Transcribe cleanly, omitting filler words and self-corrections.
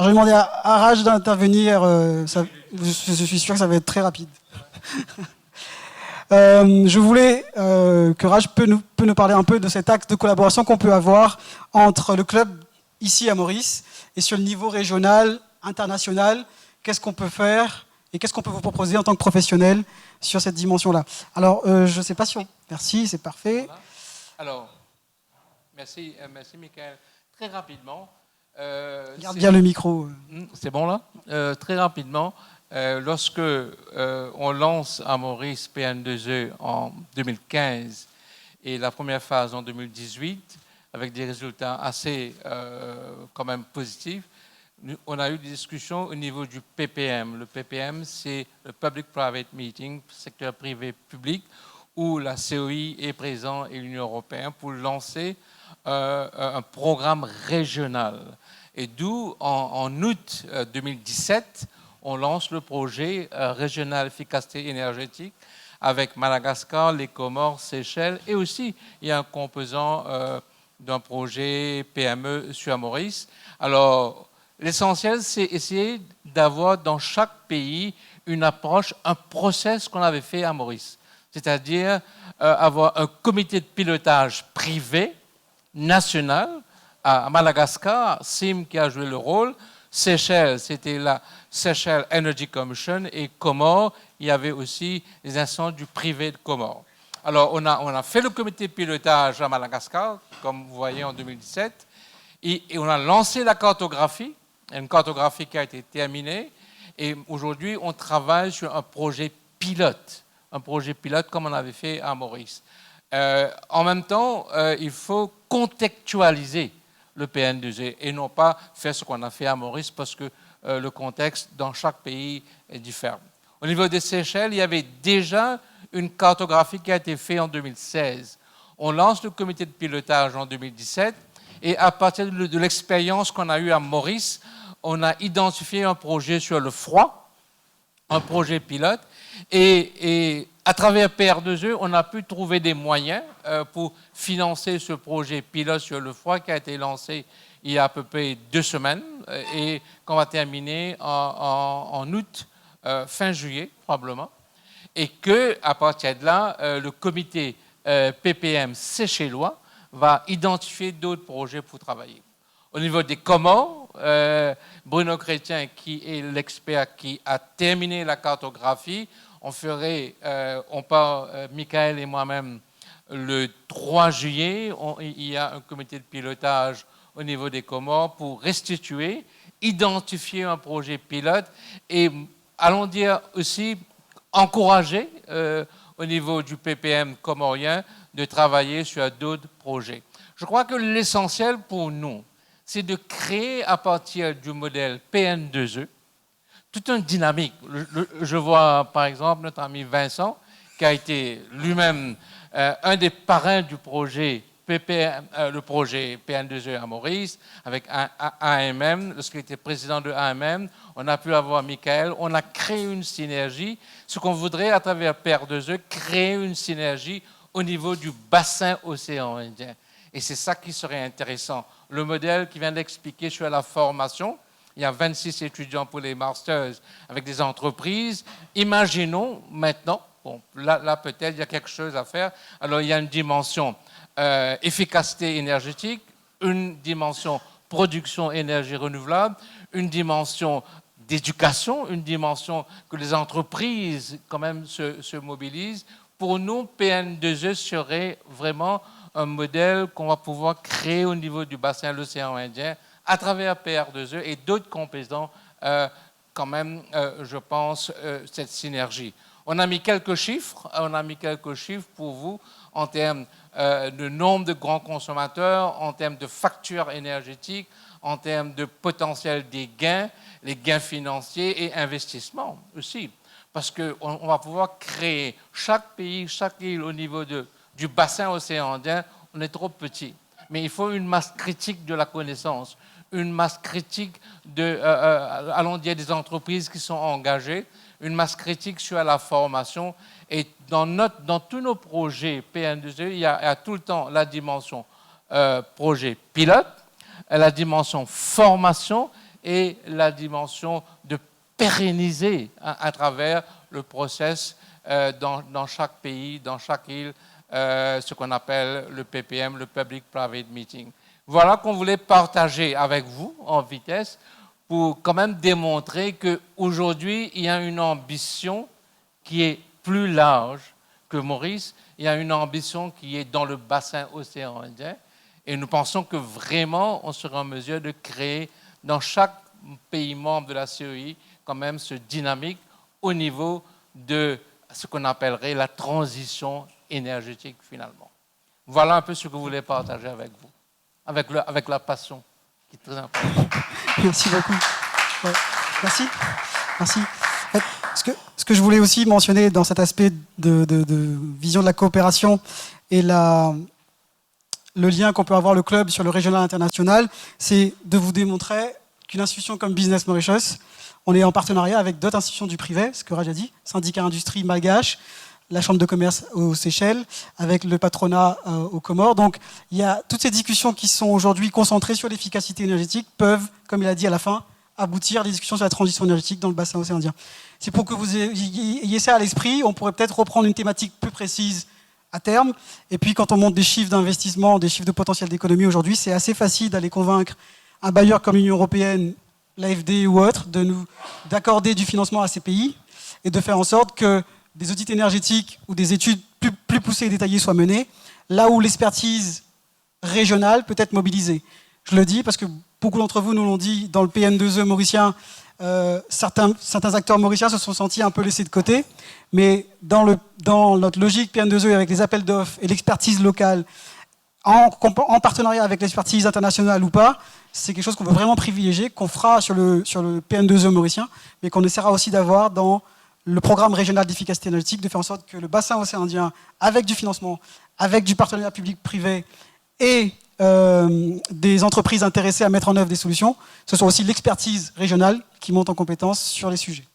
Alors, je vais demander à Raj d'intervenir. Je suis sûr que ça va être très rapide. Je voulais que Raj peut nous parler un peu de cet axe de collaboration qu'on peut avoir entre le club ici à Maurice et sur le niveau régional, international. Qu'est-ce qu'on peut faire et qu'est-ce qu'on peut vous proposer en tant que professionnel sur cette dimension-là. Alors, je ne sais pas si on... Merci, c'est parfait. Voilà. Alors, merci Michael. Très rapidement... Garde bien le micro. C'est bon là. Très rapidement, lorsque on lance à Maurice PN2E en 2015 et la première phase en 2018, avec des résultats assez quand même positifs, on a eu des discussions au niveau du PPM. Le PPM, c'est le Public-Private Meeting, secteur privé-public, où la COI est présente et l'Union européenne pour lancer un programme régional. Et d'où, en août 2017, on lance le projet régional efficacité énergétique avec Madagascar, les Comores, Seychelles, et aussi il y a un composant d'un projet PME sur Maurice. Alors, l'essentiel, c'est essayer d'avoir dans chaque pays une approche, un process qu'on avait fait à Maurice. C'est-à-dire avoir un comité de pilotage privé, national. À Madagascar, SIM qui a joué le rôle. Seychelles, c'était la Seychelles Energy Commission. Et Comores, il y avait aussi les instances du privé de Comores. Alors, on a fait le comité de pilotage à Madagascar, comme vous voyez en 2017. Et on a lancé la cartographie, une cartographie qui a été terminée. Et aujourd'hui, on travaille sur un projet pilote. Un projet pilote comme on avait fait à Maurice. En même temps, il faut contextualiser le PN2E et non pas faire ce qu'on a fait à Maurice parce que le contexte dans chaque pays est différent. Au niveau des Seychelles, il y avait déjà une cartographie qui a été faite en 2016. On lance le comité de pilotage en 2017 et à partir de l'expérience qu'on a eue à Maurice, on a identifié un projet sur le froid, un projet pilote et à travers PR2E, on a pu trouver des moyens pour financer ce projet pilote sur le froid qui a été lancé il y a à peu près 2 semaines et qu'on va terminer en août, fin juillet probablement. Et qu'à partir de là, le comité PPM séchellois va identifier d'autres projets pour travailler. Au niveau des Comores, Bruno Chrétien, qui est l'expert qui a terminé la cartographie, Michael et moi-même, le 3 juillet, il y a un comité de pilotage au niveau des Comores pour restituer, identifier un projet pilote et, allons dire aussi, encourager au niveau du PPM comorien de travailler sur d'autres projets. Je crois que l'essentiel pour nous, c'est de créer à partir du modèle PN2E toute une dynamique. Je vois par exemple notre ami Vincent, qui a été lui-même un des parrains du projet le projet PN2E à Maurice, avec AMM. Lorsqu'il était président de AMM, on a pu avoir Michael. On a créé une synergie. Ce qu'on voudrait à travers PR2E, créer une synergie au niveau du bassin océan Indien. Et c'est ça qui serait intéressant. Le modèle qui vient d'expliquer sur la formation, il y a 26 étudiants pour les masters avec des entreprises. Imaginons maintenant, bon, là peut-être il y a quelque chose à faire. Alors il y a une dimension efficacité énergétique, une dimension production énergie renouvelable, une dimension d'éducation, une dimension que les entreprises quand même se mobilisent. Pour nous, PN2E serait vraiment un modèle qu'on va pouvoir créer au niveau du bassin de l'océan Indien à travers PR2E et d'autres composants, quand même, je pense, cette synergie. On a mis quelques chiffres pour vous en termes de nombre de grands consommateurs, en termes de factures énergétiques, en termes de potentiel des gains, les gains financiers et investissements aussi. Parce qu'on va pouvoir créer chaque pays, chaque île au niveau du bassin océan Indien, on est trop petit. Mais il faut une masse critique de la connaissance, une masse critique allons dire, des entreprises qui sont engagées, une masse critique sur la formation. Et dans tous nos projets PN2E, il y a tout le temps la dimension projet pilote, la dimension formation et la dimension de pérenniser à travers le process dans chaque pays, dans chaque île, ce qu'on appelle le PPM, le Public-Private Meeting. Voilà qu'on voulait partager avec vous en vitesse pour quand même démontrer qu'aujourd'hui, il y a une ambition qui est plus large que Maurice. Il y a une ambition qui est dans le bassin océan Indien. Et nous pensons que vraiment, on sera en mesure de créer dans chaque pays membre de la CEI quand même ce dynamique au niveau de ce qu'on appellerait la transition énergétique finalement. Voilà un peu ce que je voulais partager avec vous, avec la passion, qui est très importante. Merci beaucoup. Ouais. Merci. Merci. Ce que je voulais aussi mentionner dans cet aspect de vision de la coopération et le lien qu'on peut avoir le club sur le régional international, c'est de vous démontrer qu'une institution comme Business Mauritius, on est en partenariat avec d'autres institutions du privé, ce que Raj a dit, syndicat industrie malgache, la chambre de commerce aux Seychelles, avec le patronat aux Comores. Donc il y a toutes ces discussions qui sont aujourd'hui concentrées sur l'efficacité énergétique peuvent, comme il a dit à la fin, aboutir à des discussions sur la transition énergétique dans le bassin océan Indien. C'est pour que vous ayez ça à l'esprit. On pourrait peut-être reprendre une thématique plus précise à terme. Et puis, quand on monte des chiffres d'investissement, des chiffres de potentiel d'économie aujourd'hui, c'est assez facile d'aller convaincre un bailleur comme l'Union européenne, l'AFD ou autre, d'accorder du financement à ces pays et de faire en sorte que des audits énergétiques ou des études plus poussées et détaillées soient menées, là où l'expertise régionale peut être mobilisée. Je le dis parce que beaucoup d'entre vous nous l'ont dit, dans le PN2E mauricien, certains acteurs mauriciens se sont sentis un peu laissés de côté, mais dans notre logique PN2E avec les appels d'offres et l'expertise locale, en partenariat avec l'expertise internationale ou pas, c'est quelque chose qu'on veut vraiment privilégier, qu'on fera sur le PN2E mauricien, mais qu'on essaiera aussi d'avoir dans le programme régional d'efficacité énergétique, de faire en sorte que le bassin océan Indien, avec du financement, avec du partenariat public-privé et des entreprises intéressées à mettre en œuvre des solutions, ce soit aussi l'expertise régionale qui monte en compétence sur les sujets.